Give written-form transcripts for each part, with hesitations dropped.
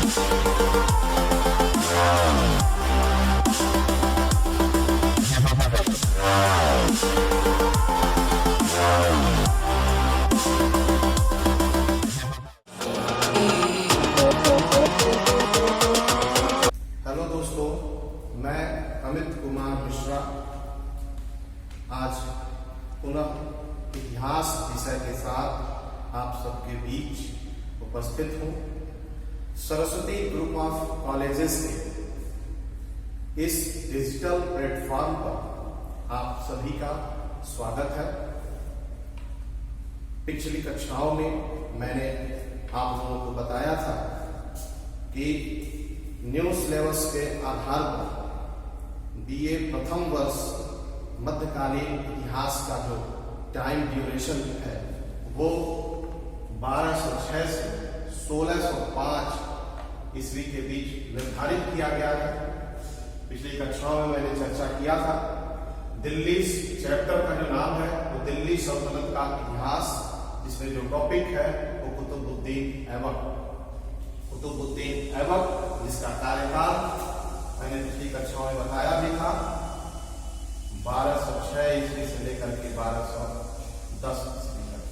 Hello दोस्तों, मैं अमित कुमार मिश्रा आज पुनः इतिहास विषय के साथ आप सबके बीच उपस्थित हूँ। सरस्वती ग्रुप ऑफ कॉलेजेस के इस डिजिटल प्लेटफॉर्म पर आप सभी का स्वागत है। पिछली कक्षाओं में मैंने आप लोगों को बताया था कि न्यू सिलेबस के आधार पर बीए प्रथम वर्ष मध्यकालीन इतिहास का जो टाइम ड्यूरेशन है वो 1206 से 1605 ईस्वी के बीच निर्धारित किया गया है। पिछली कक्षाओं में मैंने चर्चा किया था। दिल्ली चैप्टर का जो नाम है वो दिल्ली सल्तनत का इतिहास, जिसमें जो टॉपिक है वो कुतुबुद्दीन ऐबक, जिसका कार्यकाल मैंने पिछली कक्षाओं में बताया भी था, 1206 ईस्वी से लेकर के 1210 ईस्वी तक।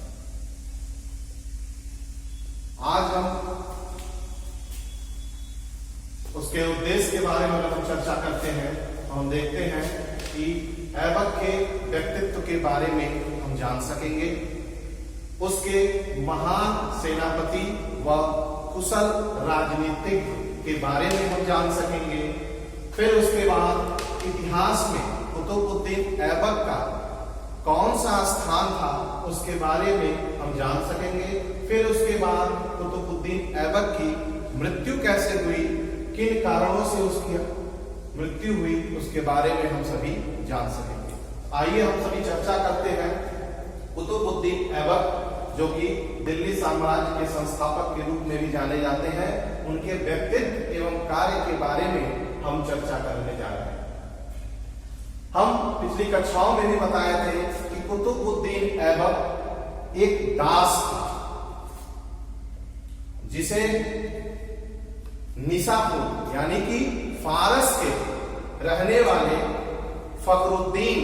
आज हम उसके उद्देश्य के बारे में अगर हम चर्चा करते हैं तो हम देखते हैं कि ऐबक के व्यक्तित्व के बारे में हम जान सकेंगे, उसके महान सेनापति व कुशल राजनीतिक के बारे में हम जान सकेंगे। फिर उसके बाद इतिहास में कुतुबुद्दीन ऐबक का कौन सा स्थान था उसके बारे में हम जान सकेंगे। फिर उसके बाद कुतुबुद्दीन ऐबक की मृत्यु कैसे हुई, किन कारणों से उसकी मृत्यु हुई, उसके बारे में हम सभी जान सकेंगे। आइए हम सभी चर्चा करते हैं। कुतुबुद्दीन ऐबक जो कि दिल्ली साम्राज्य के संस्थापक के रूप में भी जाने जाते हैं, उनके व्यक्तित्व एवं कार्य के बारे में हम चर्चा करने जा रहे हैं। हम पिछली कक्षाओं में भी बताए थे कि कुतुबुद्दीन ऐबक एक दास था जिसे निसापुर यानी कि फारस के रहने वाले फखरुद्दीन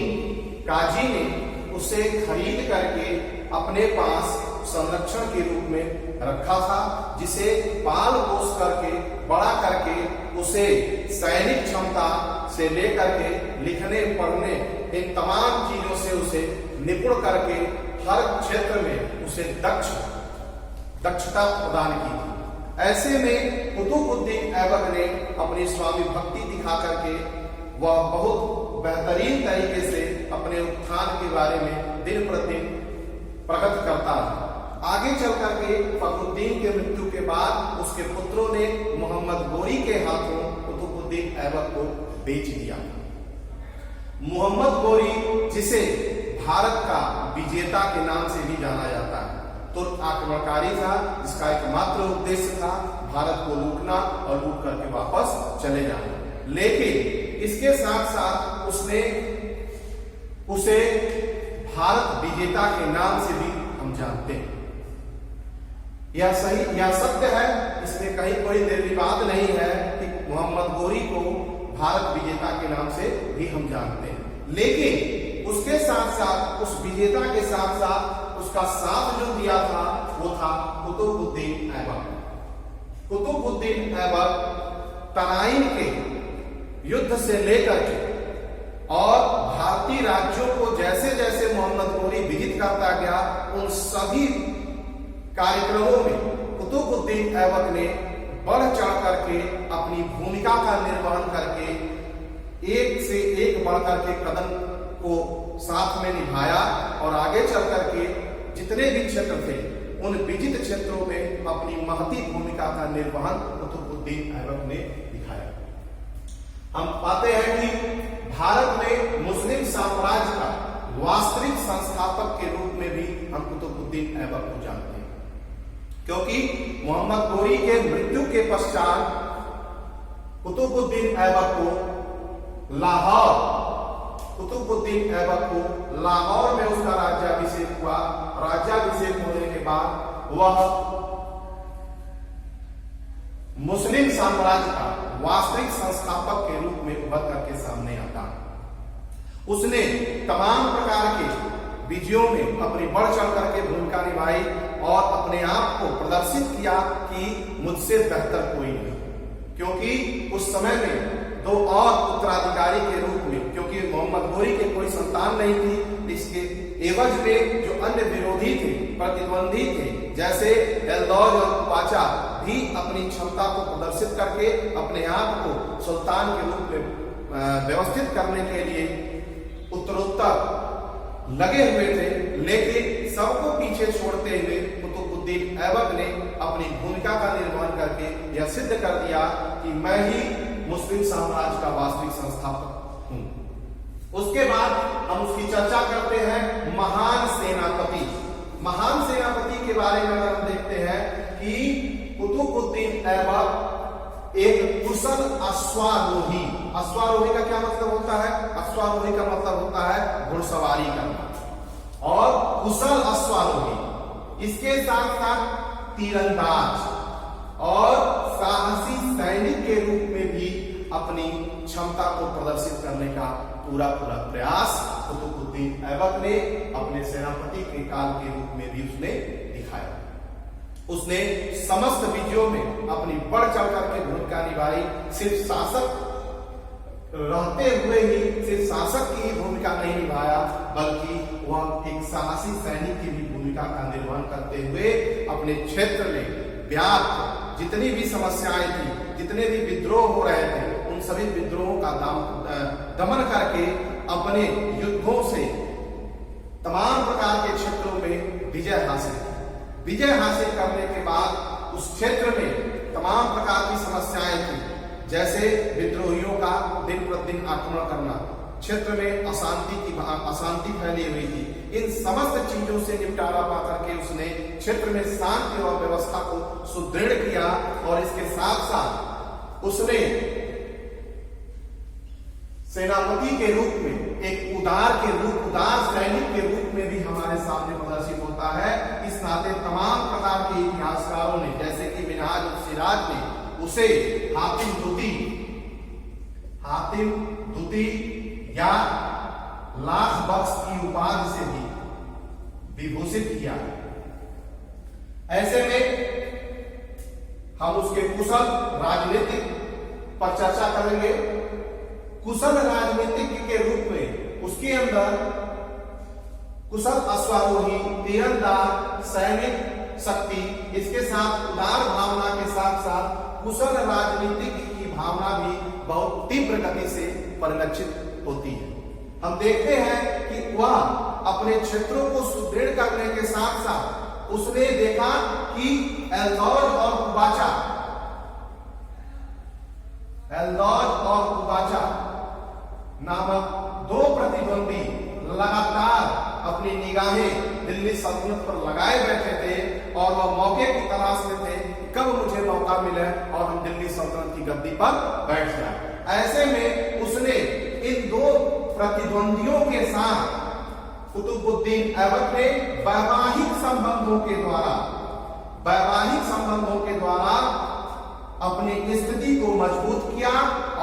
काजी ने उसे खरीद करके अपने पास संरक्षण के रूप में रखा था, जिसे पाल पोस करके बड़ा करके उसे सैनिक क्षमता से लेकर के लिखने पढ़ने इन तमाम चीजों से उसे निपुण करके हर क्षेत्र में उसे दक्षता प्रदान की थी। ऐसे में कुतुबुद्दीन ऐबक ने अपनी स्वामी भक्ति दिखा करके वह बहुत बेहतरीन तरीके से अपने उत्थान के बारे में दिन प्रतिदिन प्रकट करता है। आगे चल करके फखरुद्दीन के मृत्यु के बाद उसके पुत्रों ने मोहम्मद गोरी के हाथों कुतुबुद्दीन ऐबक को बेच दिया। मोहम्मद गोरी, जिसे भारत का विजेता के नाम से भी जाना जाता है, तुर्क आक्रमणकारी था, जिसका एकमात्र उद्देश्य था भारत को लूटना और लूट करके वापस चले जाना। लेकिन इसके साथ साथ उसने उसे भारत विजेता के नाम से भी हम जानते हैं। यह सही, यह सत्य है, इसमें कहीं कोई निर्विवाद नहीं है कि मोहम्मद गोरी को भारत विजेता के नाम से भी हम जानते हैं। लेकिन उसके साथ साथ, उस विजेता के साथ साथ उसका साथ जो दिया था वो था कुतुबुद्दीन ऐबक। कुतुबुद्दीन ऐबक तराइन के युद्ध से लेकर के और भारतीय राज्यों को जैसे जैसे मोहम्मद गोरी विजित करता गया, उन सभी कार्यक्रमों में कुतुबुद्दीन ऐबक ने बढ़ चढ़ करके अपनी भूमिका का निर्वहन करके एक से एक बढ़ करके कदम को साथ में निभाया और आगे चल करके जितने भी क्षेत्र थे उन विजित क्षेत्रों में अपनी महती भूमिका का निर्वहन कुतुबुद्दीन ऐबक ने दिखाया। हम पाते हैं कि भारत में मुस्लिम साम्राज्य का वास्तविक संस्थापक के रूप में भी हम कुतुबुद्दीन ऐबक को जानते हैं, क्योंकि मोहम्मद गोरी के मृत्यु के पश्चात कुतुबुद्दीन ऐबक को लाहौर में उसका राज्याभिषेक हुआ। राज्याभिषेक होने के बाद वह मुस्लिम साम्राज्य का वास्तविक संस्थापक के रूप में उभर करके सामने आता। उसने तमाम प्रकार के विजयों में अपनी बढ़ चढ़ करके भूमिका निभाई और अपने आप को प्रदर्शित किया कि मुझसे बेहतर कोई नहीं, क्योंकि उस समय में दो और उत्तराधिकारी के रूप में, क्योंकि मोहम्मद घोरी के कोई संतान नहीं थी, इसके एवज में जो अन्य विरोधी थे, प्रतिद्वंदी थे, जैसे एल्दौज और कुबाचा भी अपनी क्षमता को प्रदर्शित करके अपने आप को सुल्तान के रूप में व्यवस्थित करने के लिए उत्तरोत्तर लगे हुए थे। लेकिन सबको पीछे छोड़ते हुए कुतुबुद्दीन ऐबक ने अपनी भूमिका का निर्वहन करके यह सिद्ध कर दिया कि मैं ही मुस्लिम साम्राज्य का वास्तविक संस्थापक हूं। उसके बाद हम उसकी चर्चा करते हैं महान सेनापति। महान सेनापति के बारे में अगर हम देखते हैं कि कुतुबुद्दीन ऐबक एक कुशल अश्वारोही, अश्वारोही का क्या मतलब होता है? अश्वारोही का मतलब होता है घुड़सवारी करना, और कुशल अश्वारोही, इसके साथ साथ तीरंदाज और साहसी सैनिक के रूप में भी अपनी क्षमता को प्रदर्शित करने का पूरा प्रयास कुतुबुद्दीन ऐबक ने अपने सेनापति के काल के रूप में भी उसने दिखाया। उसने समस्त विजयों में अपनी बढ़ चढ़ करके भूमिका निभाई। सिर्फ शासक रहते हुए ही सिर्फ शासक की ही भूमिका नहीं निभाया, बल्कि वह एक साहसी सैनिक की भी भूमिका का निर्वहन करते हुए अपने क्षेत्र में व्याप्त जितनी भी समस्याएं थी, जितने भी विद्रोह हो रहे थे, उन सभी विद्रोहों का दमन करके अपने युद्धों से तमाम प्रकार के क्षेत्रों में विजय हासिल की। विजय हासिल करने के बाद उस क्षेत्र में तमाम प्रकार की समस्याएं थी, जैसे विद्रोहियों का दिन प्रतिदिन आक्रमण करना, क्षेत्र में अशांति फैली हुई थी। इन समस्त चीजों से निपटारा पा करके उसने क्षेत्र में शांति और व्यवस्था को सुदृढ़ किया, और इसके साथ साथ उसने सेनापति के रूप में एक उदार सैनिक के रूप में भी हमारे सामने प्रदर्शित होता है। इस नाते तमाम प्रकार के इतिहासकारों ने, जैसे कि मिनहाज और सिराज ने, उसे हातिम दुती या लाख बख्श की उपाधि से भी विभूषित किया। ऐसे में हम उसके कुशल राजनीतिक पर चर्चा करेंगे। कुशल राजनीतिज्ञ के रूप में उसके अंदर कुशल अश्वारोही, तीरंदाज, सैनिक शक्ति, इसके साथ उदार भावना के साथ साथ कुशल राजनीतिज्ञ की भावना भी बहुत तीव्र गति से परिलक्षित होती है। हम देखते हैं कि वह अपने क्षेत्रों को सुदृढ़ करने के साथ साथ उसने देखा कि एल्दौज और कुबाचा नामक दो प्रतिद्वंदी लगातार अपनी निगाहें दिल्ली सल्तनत पर लगाए बैठे थे, और वह मौके की तलाश में थे कब मुझे मौका मिले और हम दिल्ली सल्तनत की गद्दी पर बैठ जाए। ऐसे में उसने इन दो प्रतिद्वंदियों के साथ कुतुबुद्दीन ऐबक ने वैवाहिक संबंधों के द्वारा अपनी स्थिति को मजबूत किया,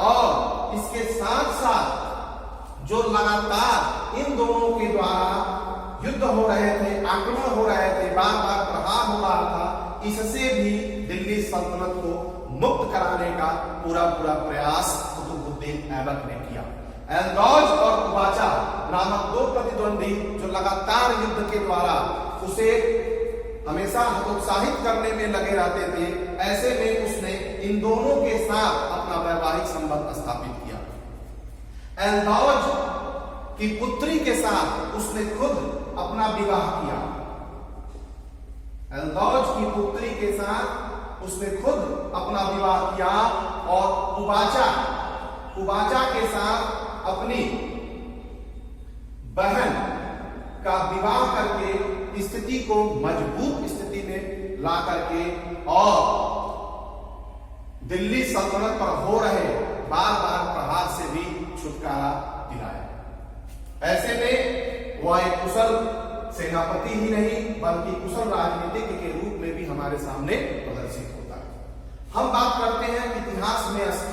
और इसके साथ साथ जो लगातार इन दोनों के द्वारा युद्ध हो रहे थे, आक्रमण हो रहे थे, बार बार प्रहार हो रहा था, इससे भी दिल्ली सल्तनत को मुक्त कराने का पूरा प्रयास कुतुबुद्दीन ऐबक ने किया। एल्दौज और कुबाचा नामक दो प्रतिद्वंदी जो लगातार युद्ध के द्वारा उसे हमेशा हतोत्साहित करने में लगे रहते थे, ऐसे में उसने इन दोनों के साथ अपना वैवाहिक संबंध स्थापित किया। एल्दौज की पुत्री के साथ उसने खुद अपना विवाह किया। एल्दौज की पुत्री के साथ उसने खुद अपना विवाह किया, और कुबाचा के साथ अपनी बहन का विवाह करके स्थिति को मजबूत स्थिति में ला करके और दिल्ली सल्तनत पर हो रहे बार बार प्रहार से भी छुटकारा दिलाया। ऐसे में वह एक कुशल सेनापति ही नहीं बल्कि कुशल राजनीतिज्ञ के रूप में भी हमारे सामने प्रदर्शित होता है। हम बात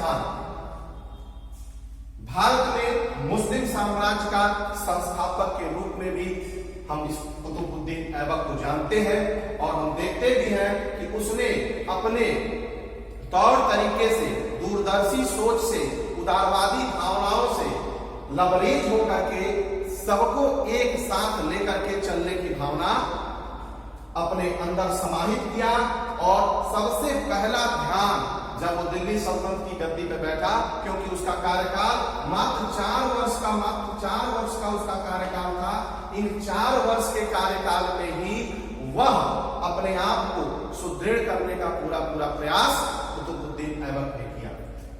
स्थान। भारत में मुस्लिम साम्राज्य का संस्थापक के रूप में भी हम इस कुतुबुद्दीन ऐबक को जानते हैं और हम देखते भी हैं कि उसने अपने तौर तरीके से, दूरदर्शी सोच से, उदारवादी भावनाओं से लबरेज होकर के सबको एक साथ लेकर के चलने की भावना अपने अंदर समाहित किया। और सबसे पहला ध्यान जब वो दिल्ली सल्तनत की गद्दी पे बैठा, क्योंकि उसका कार्यकाल मात्र 4 वर्ष का उसका कार्यकाल था, इन 4 वर्ष के कार्यकाल में ही वह अपने आप को सुदृढ़ करने का पूरा प्रयास कुतुबुद्दीन ऐबक ने किया।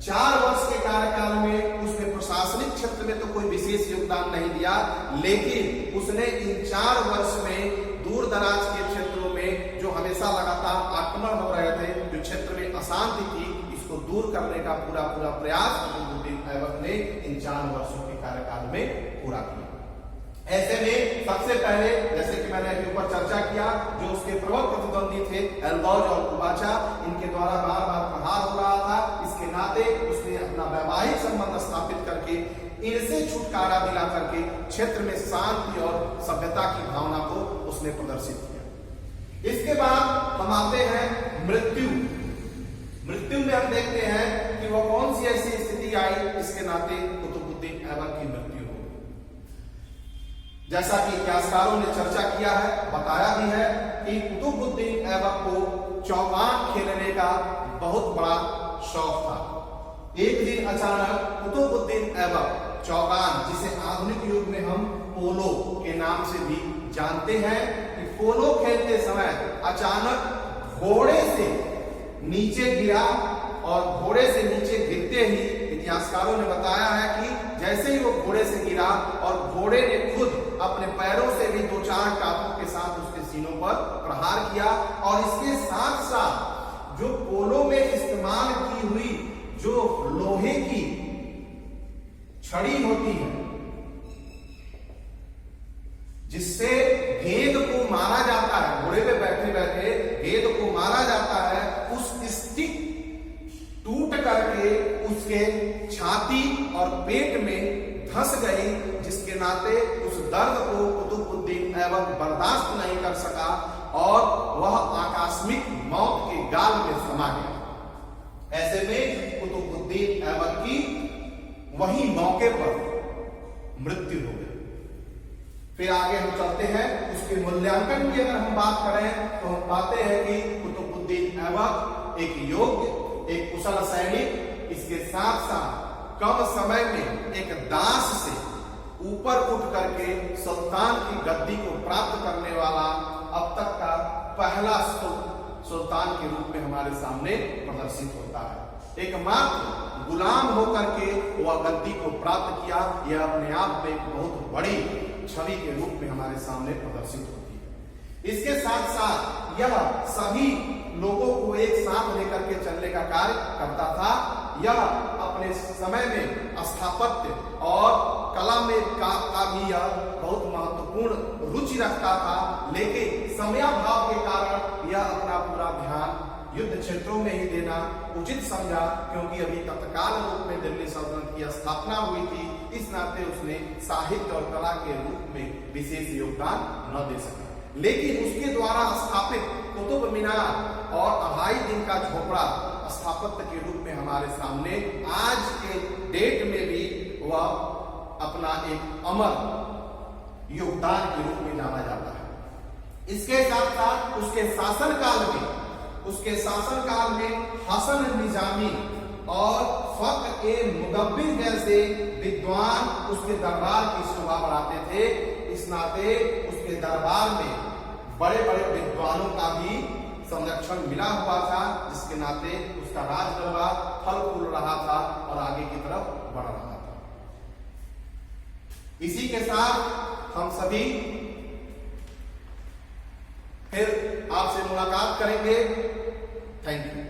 4 वर्ष के कार्यकाल में उसने प्रशासनिक क्षेत्र में तो कोई विशेष योगदान नहीं दिया, लेकिन उसने इन 4 वर्ष में दूर दराज के क्षेत्रों में जो हमेशा लगातार आक्रमण हो रहे थे, जो क्षेत्र में अशांति थी, इसको दूर करने का पूरा प्रयास कुतुबुद्दीन ऐबक ने इन 4 वर्षों के कार्यकाल में पूरा किया। ऐसे में सबसे पहले, जैसे कि मैंने अभी ऊपर चर्चा किया, जो उसके प्रबल प्रतिद्वंदी थे एल्दौज और कुबाचा, इनके द्वारा बार प्रहार हो रहा था। इसके नाते उसने अपना वैवाहिक संबंध स्थापित करके इनसे छुटकारा दिला करके क्षेत्र में शांति और सभ्यता की भावना को उसने प्रदर्शित किया। इसके बाद हम आते हैं मृत्यु में हम देखते हैं कि वह कौन सी ऐसी स्थिति आई जिसके नाते कुतुबुद्दीन ऐबक की मृत्यु हो गई। जैसा कि इतिहासकारों ने चर्चा किया है, बताया भी है कि कुतुबुद्दीन ऐबक को चौगान खेलने का बहुत बड़ा शौक था। एक दिन अचानक कुतुबुद्दीन ऐबक चौगान, जिसे आधुनिक युग में हम पोलो के नाम से भी जानते हैं, कि पोलो खेलते समय अचानक घोड़े से नीचे गिरा और घोड़े से नीचे गिरते ही इतिहासकारों ने बताया है कि जैसे ही वो घोड़े से गिरा और घोड़े ने खुद अपने पैरों से भी 2-4 टापों के साथ उसके सीनों पर प्रहार किया। और इसके साथ साथ जो पोलो में इस्तेमाल की हुई जो लोहे की छड़ी होती है, जिससे गेंद को मारा जाता है, घोड़े पे बैठे बैठे गेंद को मारा जाता है, उस स्टिक टूट करके उसके छाती और पेट में धंस गई, जिसके नाते उस दर्द को कुतुबुद्दीन ऐबक बर्दाश्त नहीं कर सका और वह आकस्मिक मौत के गाल में समा गया। ऐसे में कुतुबुद्दीन ऐबक की वही मौके पर मृत्यु हो गई। फिर आगे हम चलते हैं, उसके मूल्यांकन की अगर हम बात करें तो हम पाते हैं कि कुतुबुद्दीन ऐबक एक योग्य, एक कुशल सैनिक, इसके साथ साथ कम समय में एक दास से ऊपर उठ करके सुल्तान की गद्दी को प्राप्त करने वाला अब तक का पहला सुल्तान के रूप में हमारे सामने प्रदर्शित होता है। एकमात्र गुलाम होकर के वह गद्दी को प्राप्त किया, यह अपने आप में एक बहुत बड़ी छवि के रूप में हमारे सामने प्रदर्शित होती है। इसके साथ साथ यह सभी लोगों को एक साथ लेकर के चलने का कार्य करता था। यह अपने समय में स्थापत्य और कला में का भी यह बहुत महत्वपूर्ण रुचि रखता था, लेकिन समयाभाव के कारण यह अपना पूरा ध्यान युद्ध क्षेत्रों में ही देना उचित समझा, क्योंकि अभी तत्काल रूप में दिल्ली सल्तनत की स्थापना हुई थी। इस नाते उसने साहित्य और कला के रूप में विशेष योगदान न दे सका। लेकिन उसके द्वारा स्थापित कुतुब मीनार और 2.5 दिन का झोपड़ा स्थापत्य के रूप में हमारे सामने आज के डेट में भी वह अपना एक अमर योगदान के रूप में जाना जाता है। इसके साथ साथ उसके शासनकाल में हसन निजामी और फ़ख्र-ए-मुदब्बिर जैसे विद्वान उसके दरबार की शोभा बढ़ाते थे। इस नाते उसके दरबार में बड़े बड़े विद्वानों का भी संरक्षण मिला हुआ था, जिसके नाते उसका राजदरबार फल फूल रहा था और आगे की तरफ बढ़ रहा था। इसी के साथ हम सभी फिर आपसे मुलाकात करेंगे। Thank you.